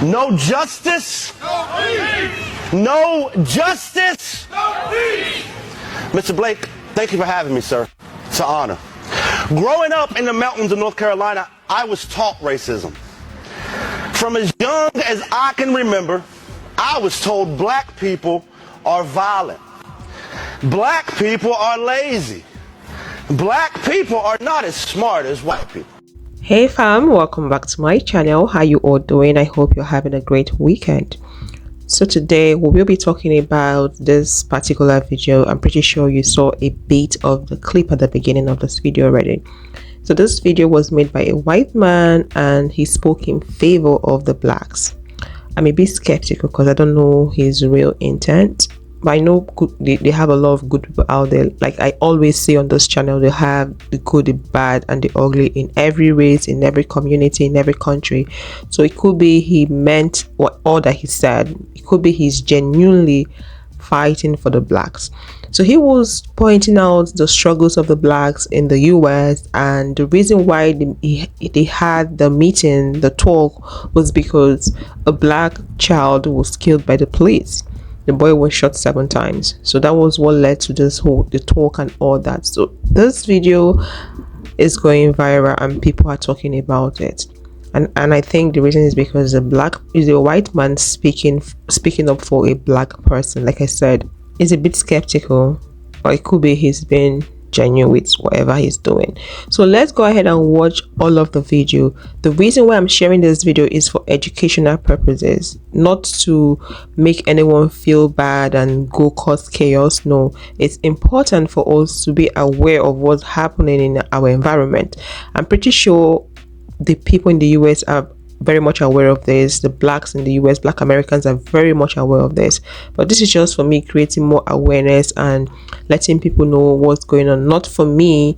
No justice. No justice. Mr. Blake, thank you for having me, sir. It's an honor. Growing up in the mountains of North Carolina, I was taught racism. From as young as I can remember, I was told black people are violent. Black people are lazy. Black people are not as smart as white people. Hey fam, welcome back to my channel. How you all doing? I hope you're having a great weekend. So today we will be talking about this particular video. I'm pretty sure you saw a bit of the clip at the beginning of this video already. So this video was made by a white man and he spoke in favor of the blacks. I'm a bit skeptical because I don't know his real intent, but I know they have a lot of good people out there. Like I always say on this channel, they have the good, the bad and the ugly in every race, in every community, in every country. So it could be he meant all that he said. It could be he's genuinely fighting for the blacks. So he was pointing out the struggles of the blacks in the US, and the reason why they had the meeting, the talk, was because a black child was killed by the police. The boy was shot 7 times. So that was what led to this whole the talk and all that. So this video is going viral and people are talking about it. And I think the reason is because a white man speaking up for a black person. Like I said, is a bit skeptical, or it could be he's been genuine with whatever he's doing. So let's go ahead and watch all of the video. The reason why I'm sharing this video is for educational purposes, not to make anyone feel bad and go cause chaos. No, it's important for us to be aware of what's happening in our environment. I'm pretty sure the people in the US are very much aware of this. The blacks in the US, black Americans, are very much aware of this, but this is just for me creating more awareness and letting people know what's going on, not for me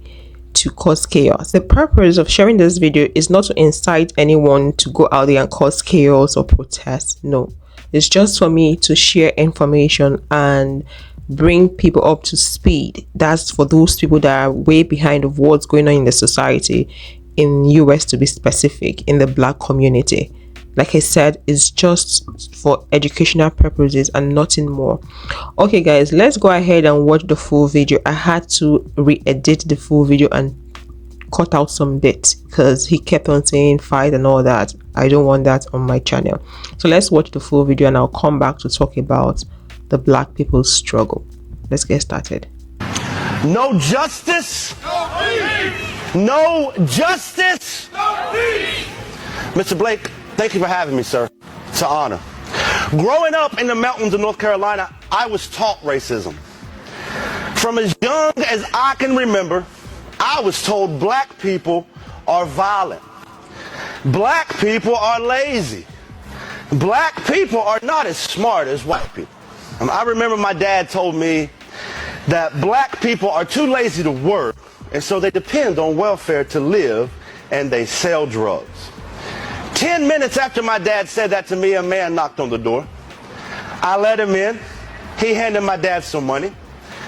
to cause chaos. The purpose of sharing this video is not to incite anyone to go out there and cause chaos or protest. No, it's just for me to share information and bring people up to speed. That's for those people that are way behind of what's going on in the society, in US to be specific, in the black community. Like I said, it's just for educational purposes and nothing more. Okay guys, let's go ahead and watch the full video. I had to re-edit the full video and cut out some bits because he kept on saying fight and all that. I don't want that on my channel. So let's watch the full video and I'll come back to talk about the black people's struggle. Let's get started. No justice. No justice. Mr. Blake, thank you for having me, sir. It's an honor. Growing up in the mountains of North Carolina, I was taught racism. From as young as I can remember, I was told black people are violent. Black people are lazy. Black people are not as smart as white people. I remember my dad told me that black people are too lazy to work, and so they depend on welfare to live, and they sell drugs. 10 minutes after my dad said that to me, a man knocked on the door. I let him in. He handed my dad some money.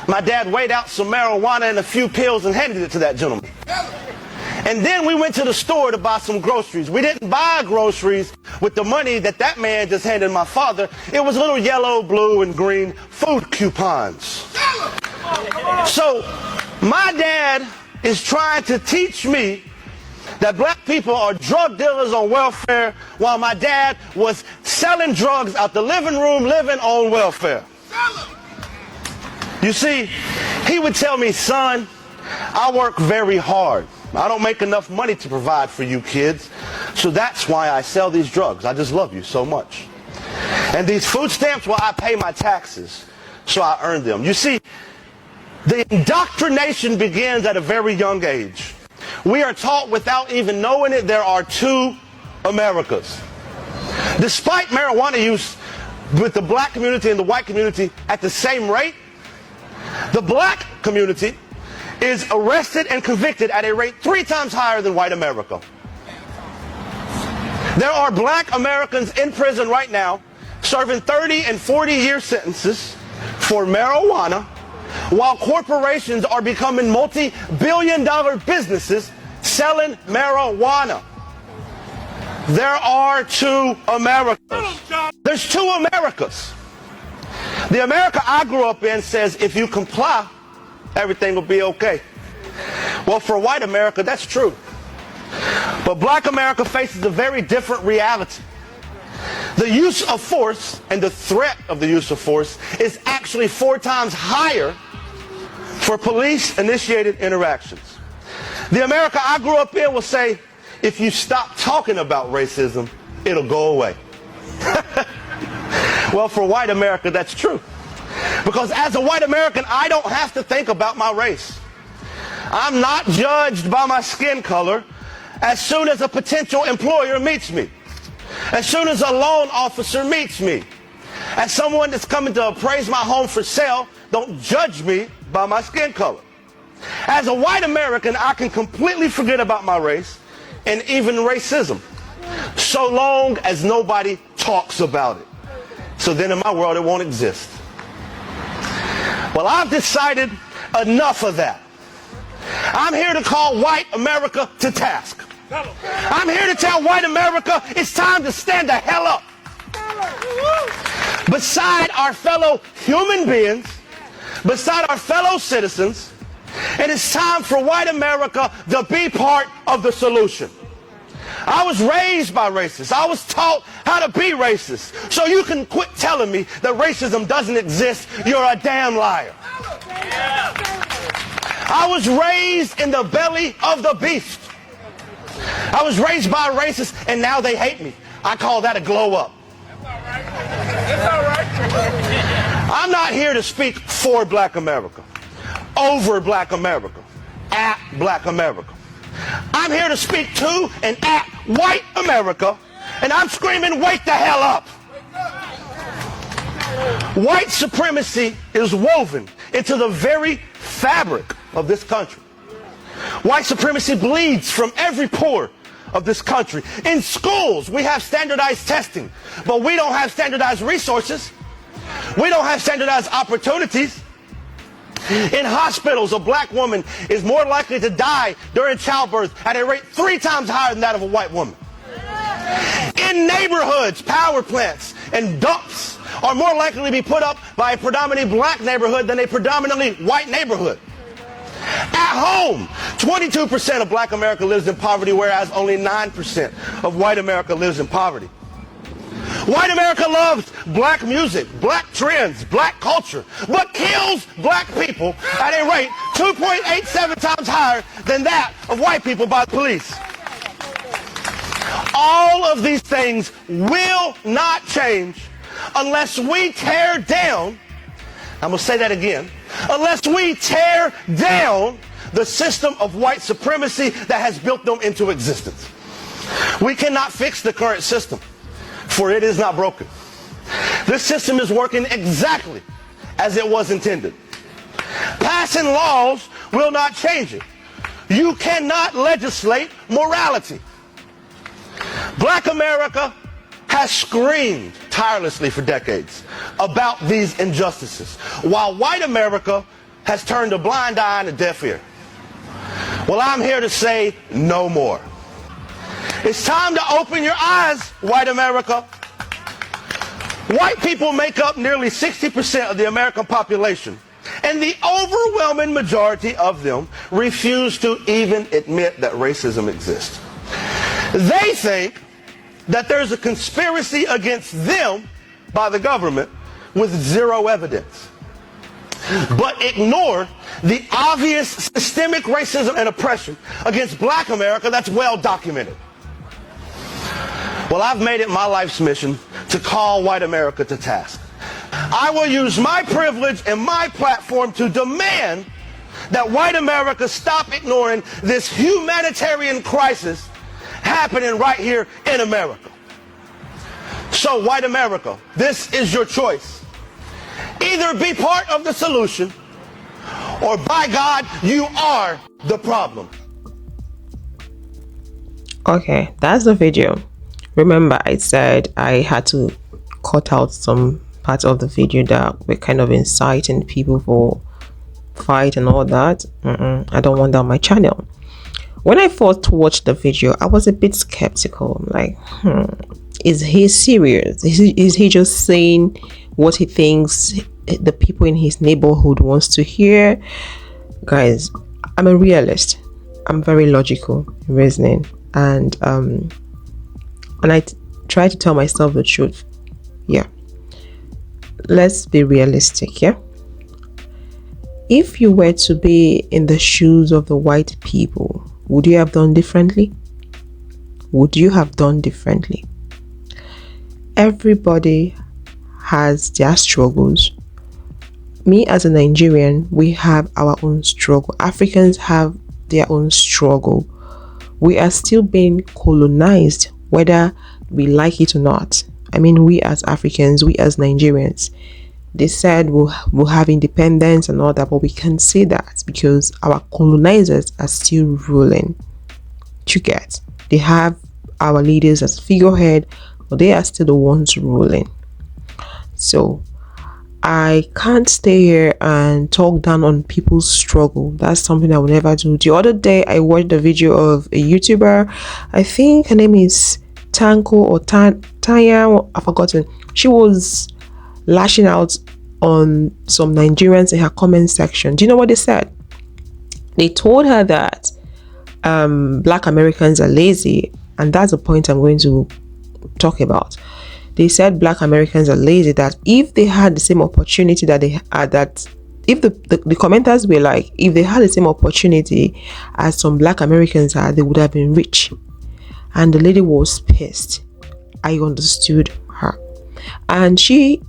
My dad weighed out some marijuana and a few pills and handed it to that gentleman. And then we went to the store to buy some groceries. We didn't buy groceries with the money that man just handed my father. It was little yellow, blue, and green food coupons. So my dad is trying to teach me that black people are drug dealers on welfare, while my dad was selling drugs out the living room, living on welfare. You see, he would tell me, son, I work very hard. I don't make enough money to provide for you kids, so that's why I sell these drugs. I just love you so much. And these food stamps, well, I pay my taxes, so I earn them. You see, the indoctrination begins at a very young age. We are taught without even knowing it, there are 2 Americas. Despite marijuana use with the black community and the white community at the same rate, the black community is arrested and convicted at a rate 3 times higher than white America. There are black Americans in prison right now serving 30 and 40-year sentences for marijuana, while corporations are becoming multi-billion-dollar businesses selling marijuana. There are two Americas. There's two Americas. The America I grew up in says if you comply, everything will be okay. Well, for white America, that's true. But black America faces a very different reality. The use of force and the threat of the use of force is actually 4 times higher for police-initiated interactions. The America I grew up in will say, if you stop talking about racism, it'll go away. Well, for white America, that's true. Because as a white American, I don't have to think about my race. I'm not judged by my skin color as soon as a potential employer meets me. As soon as a loan officer meets me. As someone that's coming to appraise my home for sale, don't judge me by my skin color. As a white American, I can completely forget about my race and even racism, so long as nobody talks about it. So then in my world, it won't exist. Well, I've decided enough of that. I'm here to call white America to task. I'm here to tell white America it's time to stand the hell up. Beside our fellow human beings, beside our fellow citizens, it is time for white America to be part of the solution. I was raised by racists. I was taught how to be racist. So you can quit telling me that racism doesn't exist. You're a damn liar. I was raised in the belly of the beast. I was raised by racists, and now they hate me. I call that a glow up. I'm not here to speak for black America, over black America, at black America. I'm here to speak to and at white America, and I'm screaming, wake the hell up. White supremacy is woven into the very fabric of this country. White supremacy bleeds from every pore of this country. In schools, we have standardized testing, but we don't have standardized resources. We don't have standardized opportunities. In hospitals, a black woman is more likely to die during childbirth at a rate 3 times higher than that of a white woman. In neighborhoods, power plants and dumps are more likely to be put up by a predominantly black neighborhood than a predominantly white neighborhood. At home, 22% of black America lives in poverty, whereas only 9% of white America lives in poverty. White America loves black music, black trends, black culture, but kills black people at a rate 2.87 times higher than that of white people by the police. All of these things will not change unless we tear down, I'm going to say that again, unless we tear down the system of white supremacy that has built them into existence. We cannot fix the current system, for it is not broken. This system is working exactly as it was intended. Passing laws will not change it. You cannot legislate morality. Black America has screamed tirelessly for decades about these injustices, while white America has turned a blind eye and a deaf ear. Well, I'm here to say no more. It's time to open your eyes, white America. White people make up nearly 60% of the American population, and the overwhelming majority of them refuse to even admit that racism exists. They think that there's a conspiracy against them by the government with zero evidence, but ignore the obvious systemic racism and oppression against black America that's well documented. Well, I've made it my life's mission to call white America to task. I will use my privilege and my platform to demand that white America stop ignoring this humanitarian crisis happening right here in America. So, white America, this is your choice. Either be part of the solution, or by God, you are the problem. Okay, that's the video. Remember, I said I had to cut out some parts of the video that were kind of inciting people for fight and all that. I don't want that on my channel. When I first watched the video, I was a bit skeptical. I'm like, is he serious? Is he just saying what he thinks the people in his neighborhood wants to hear? Guys, I'm a realist. I'm very logical in reasoning, and I try to tell myself the truth. Yeah, let's be realistic. Yeah, if you were to be in the shoes of the white people, would you have done differently? Would you have done differently? Everybody has their struggles. Me as a Nigerian, we have our own struggle. Africans have their own struggle. We are still being colonized, whether we like it or not. I mean, we as Africans, we as Nigerians, they said we'll have independence and all that, but we can't say that because our colonizers are still ruling. You get? They have our leaders as figurehead, but they are still the ones ruling. So I can't stay here and talk down on people's struggle. That's something I will never do. The other day, I watched a video of a YouTuber. I think her name is Tanko or Tanya. I've forgotten. She was lashing out on some Nigerians in her comment section. Do you know what they said? They told her that Black Americans are lazy, and that's the point I'm going to talk about. They said Black Americans are lazy, that if they had the same opportunity that they had, that if the commenters were like, if they had the same opportunity as some Black Americans had, they would have been rich. And the lady was pissed. I understood her. And she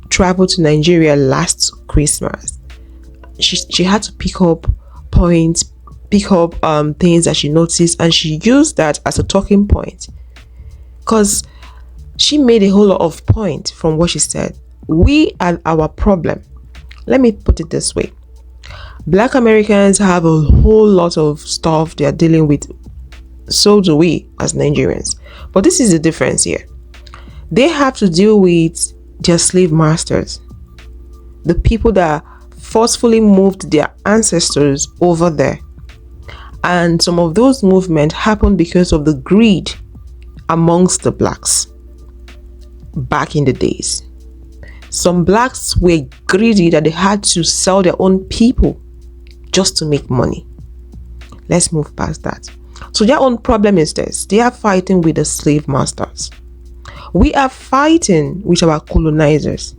traveled to Nigeria last Christmas. She had to pick up points, things that she noticed, and she used that as a talking point. Because she made a whole lot of point from what she said. We are our problem. Let me put it this way. Black Americans have a whole lot of stuff they are dealing with. So do we as Nigerians. But this is the difference here. They have to deal with their slave masters. The people that forcefully moved their ancestors over there. And some of those movements happened because of the greed amongst the blacks. Back in the days, some blacks were greedy that they had to sell their own people just to make money. Let's move past that. So their own problem is this: they are fighting with the slave masters. We are fighting with our colonizers,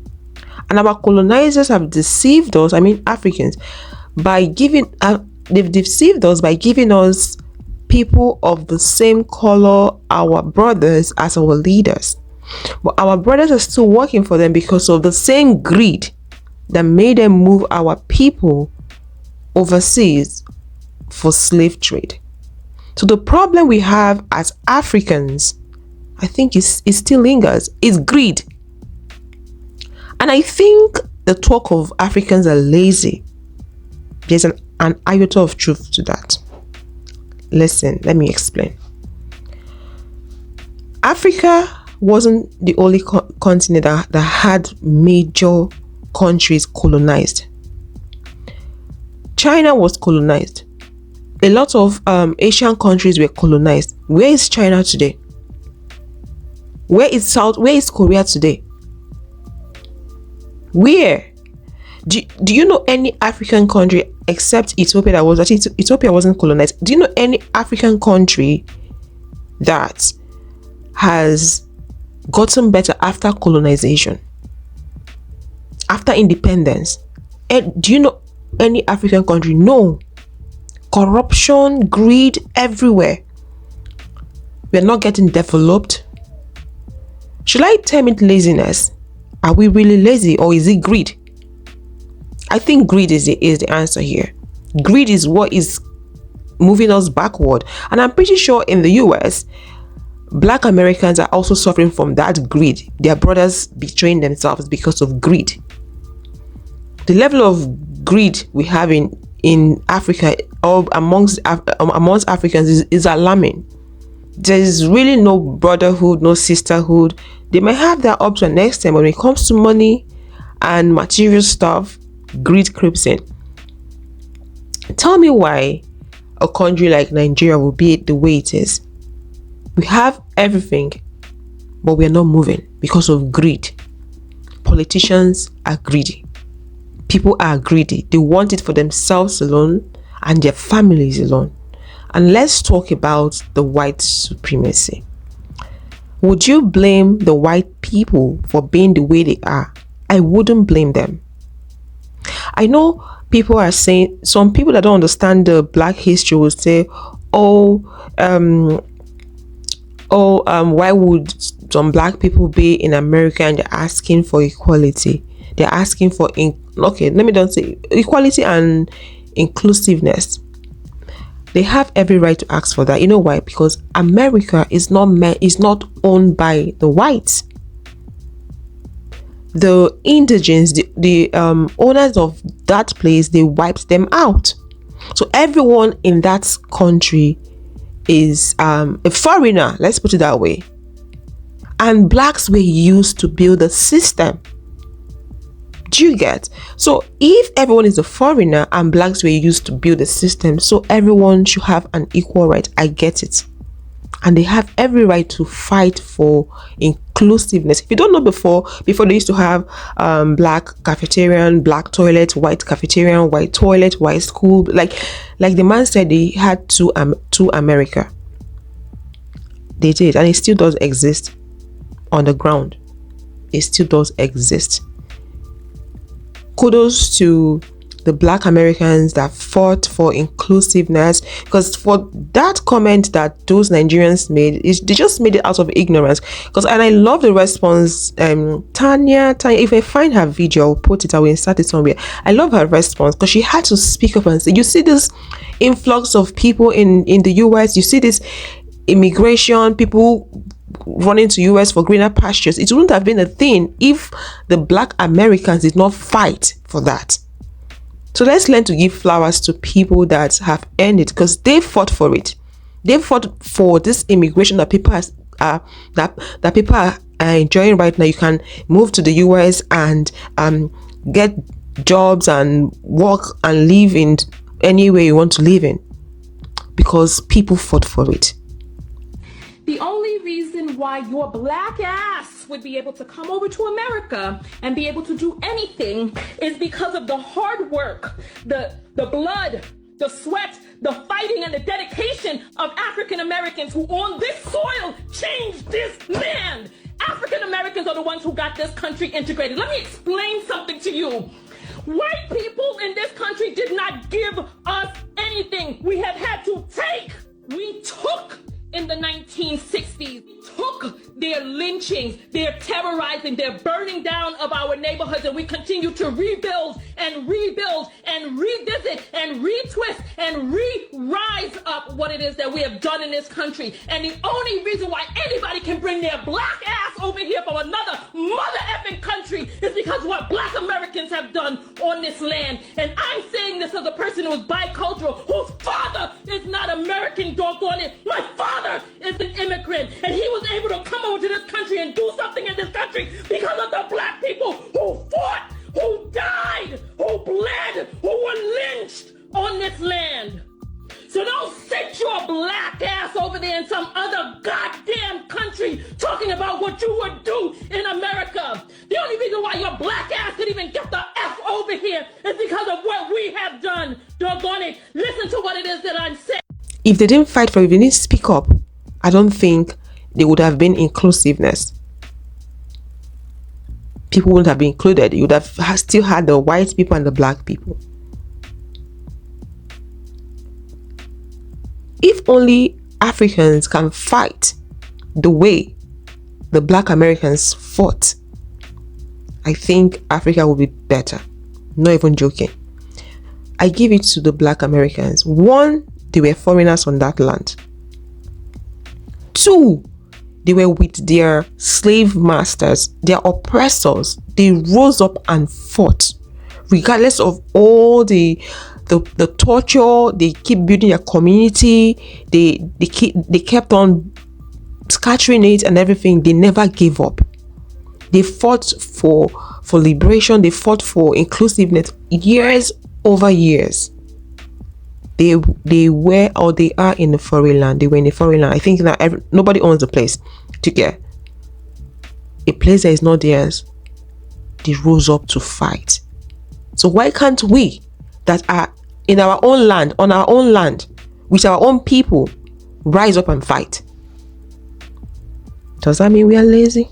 and our colonizers have deceived us, I mean Africans, by giving they've deceived us by giving us people of the same color, our brothers, as our leaders. But our brothers are still working for them because of the same greed that made them move our people overseas for slave trade. So the problem we have as Africans, I think it still lingers, is greed. And I think the talk of Africans are lazy, there's an iota of truth to that. Listen, let me explain. Africa wasn't the only continent that had major countries colonized. China was colonized. A lot of Asian countries were colonized. Where is China today? Where is Korea today? Where? Do you know any African country except Ethiopia that was actually, Ethiopia wasn't colonized? Do you know any African country that has gotten better after colonization, after independence? Do you know any African country? No. Corruption, greed everywhere. We're not getting developed. Should I term it laziness? Are we really lazy, or is it greed? I think greed is the answer here. Greed is what is moving us backward. And I'm pretty sure in the US, Black Americans are also suffering from that greed. Their brothers betraying themselves because of greed. The level of greed we have in Africa, or amongst Africans, is alarming. There is really no brotherhood, no sisterhood. They might have that up to next time, but when it comes to money and material stuff, greed creeps in. Tell me why a country like Nigeria will be the way it is. We have everything, but we are not moving because of greed. Politicians are greedy. People are greedy. They want it for themselves alone and their families alone. And let's talk about the white supremacy. Would you blame the white people for being the way they are? I wouldn't blame them. I know people are saying, some people that don't understand the black history will say, why would some black people be in America and they're asking for equality? They're asking for, okay, let me don't say equality and inclusiveness. They have every right to ask for that. You know why? Because America is not owned by the whites. The indigenous, the owners of that place, they wiped them out. So everyone in that country is a foreigner. Let's put it that way. And blacks were used to build a system. Do you get? So if everyone is a foreigner and blacks were used to build a system, so everyone should have an equal right. I get it. And they have every right to fight for inclusiveness. If you don't know, before they used to have black cafeterian, black toilet, white cafeterian, white toilet, white school. Like the man said, they had two America. They did, and it still does exist on the ground. It still does exist. Kudos to the black Americans that fought for inclusiveness, because for that comment that those Nigerians made, they just made it out of ignorance. And I love the response. Tanya, if I find her video, I'll put it, I will insert it somewhere. I love her response because she had to speak up and say, you see this influx of people in the US, you see this immigration, people running to US for greener pastures. It wouldn't have been a thing if the black Americans did not fight for that. So let's learn to give flowers to people that have earned it, because they fought for it. They fought for this immigration that people that people are enjoying right now. You can move to the US and get jobs and work and live in any way you want to live in, because people fought for it. The only reason why your black ass would be able to come over to America and be able to do anything is because of the hard work, the blood, the sweat, the fighting, and the dedication of African Americans who on this soil changed this land. African Americans are the ones who got this country integrated. Let me explain something to you. White people in this country did not give us anything. We have had to take. We took. In the 1960s, took their lynchings, their terrorizing, their burning down of our neighborhoods, and we continue to rebuild and rebuild and revisit and retwist and re-rise up what it is that we have done in this country. And the only reason why anybody can bring their black ass over here from another mother effing country is because of what black Americans have done on this land. And I'm saying this as a person who's bicultural, whose father is not American, doggone it. My father is an immigrant, and he was able to come over to this country and do something in this country because of the black people who fought, who died, who bled, who were lynched on this land. So don't sit your black ass over there in some other goddamn country talking about what you would do in America. The only reason why your black ass could even get the F over here is because of what we have done. Doggone it. Listen to what it is that I'm saying. If they didn't fight for it, if they didn't speak up, I don't think there would have been inclusiveness. People wouldn't have been included. You would have still had the white people and the black people. If only Africans can fight the way the black Americans fought, I think Africa will be better. Not even joking. I give it to the black Americans. One, they were foreigners on that land. Two, they were with their slave masters, their oppressors. They rose up and fought, regardless of all the torture. They keep building their community. They kept on scattering it and everything. They never gave up. They fought for liberation. They fought for inclusiveness years over years. they were, or they are in a foreign land. They were in a foreign land. I think that nobody owns the place. To get a place that is not theirs, they rose up to fight. So why can't we, that are in our own land, on our own land, with our own people, rise up and fight? Does that mean we are lazy?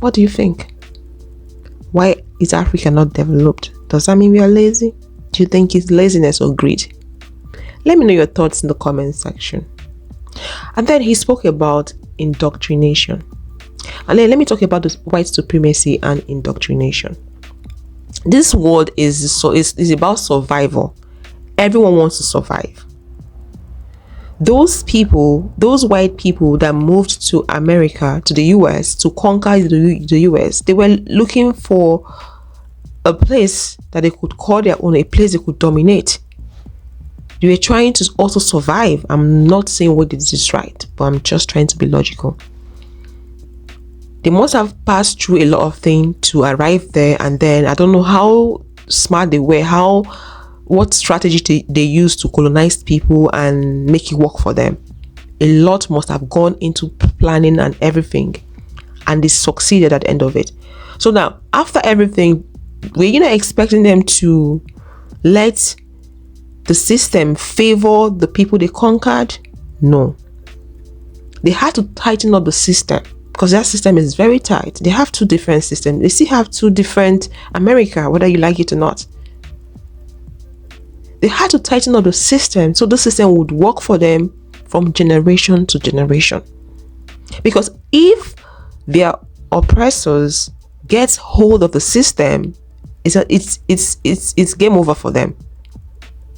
What do you think? Why is Africa not developed? Does that mean we are lazy? Do you think it's laziness or greed? Let me know your thoughts in the comment section. And then he spoke about indoctrination. And then let me talk about the white supremacy and indoctrination. This world is about survival. Everyone wants to survive. Those people, those white people that moved to America, to the US, to conquer the US, they were looking for a place that they could call their own, a place they could dominate. They were trying to also survive. I'm not saying what this is right, but I'm just trying to be logical. They must have passed through a lot of things to arrive there, and then I don't know how smart they were, what strategy they used to colonize people and make it work for them. A lot must have gone into planning and everything, and they succeeded at the end of it. So now, after everything, we're expecting them to let the system favor the people they conquered? No. They had to tighten up the system, because that system is very tight. They have two different systems. They still have two different America, whether you like it or not. They had to tighten up the system so the system would work for them from generation to generation. Because if their oppressors get hold of the system, it's game over for them.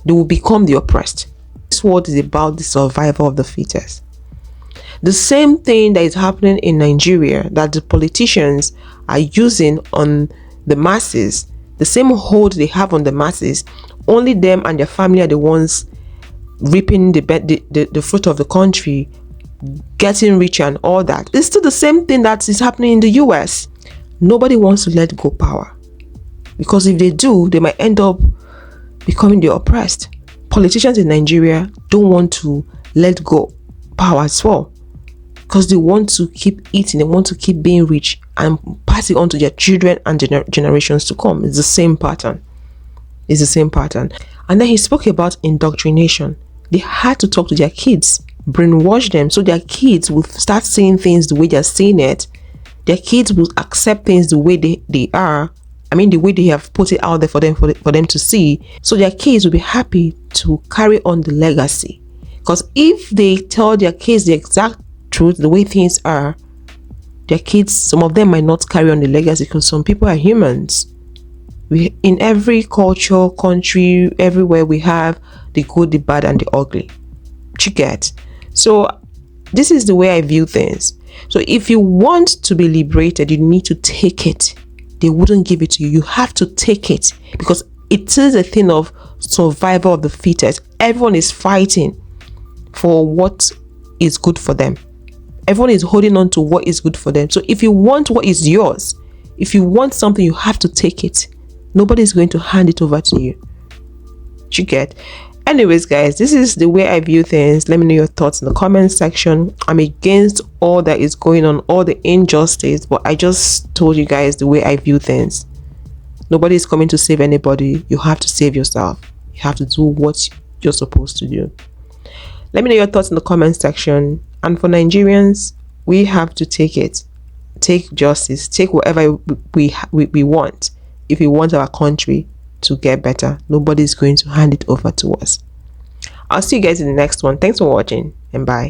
They will become the oppressed. This world is about the survival of the fittest. The same thing that is happening in Nigeria, that the politicians are using on the masses, the same hold they have on the masses, only them and their family are the ones reaping the fruit of the country, getting richer and all that. It's still the same thing that is happening in the US. Nobody wants to let go power, because if they do, they might end up becoming the oppressed. Politicians in Nigeria don't want to let go power as well, because they want to keep eating, they want to keep being rich and pass it on to their children and generations to come. It's the same pattern. It's the same pattern. And then he spoke about indoctrination. They had to talk to their kids, brainwash them, so their kids will start seeing things the way they're seeing it. Their kids will accept things the way they are. I mean, the way they have put it out there for them to see. So their kids will be happy to carry on the legacy. Because if they tell their kids the exact truth, the way things are, their kids, some of them might not carry on the legacy, because some people are humans. In every culture, country, everywhere, we have the good, the bad, and the ugly. You get? So this is the way I view things. So if you want to be liberated, you need to take it. They wouldn't give it to you. You have to take it, because it is a thing of survival of the fittest. Everyone is fighting for what is good for them. Everyone is holding on to what is good for them. So if you want what is yours, if you want something, you have to take it. Nobody is going to hand it over to you. You get? Anyways, guys, this is the way I view things. Let me know your thoughts in the comment section. I'm against all that is going on, all the injustice, but I just told you guys the way I view things. Nobody is coming to save anybody. You have to save yourself. You have to do what you're supposed to do. Let me know your thoughts in the comment section. And for Nigerians, we have to take it. Take justice. Take whatever we want. If we want our country to get better, nobody is going to hand it over to us. I'll see you guys in the next one. Thanks for watching, and bye.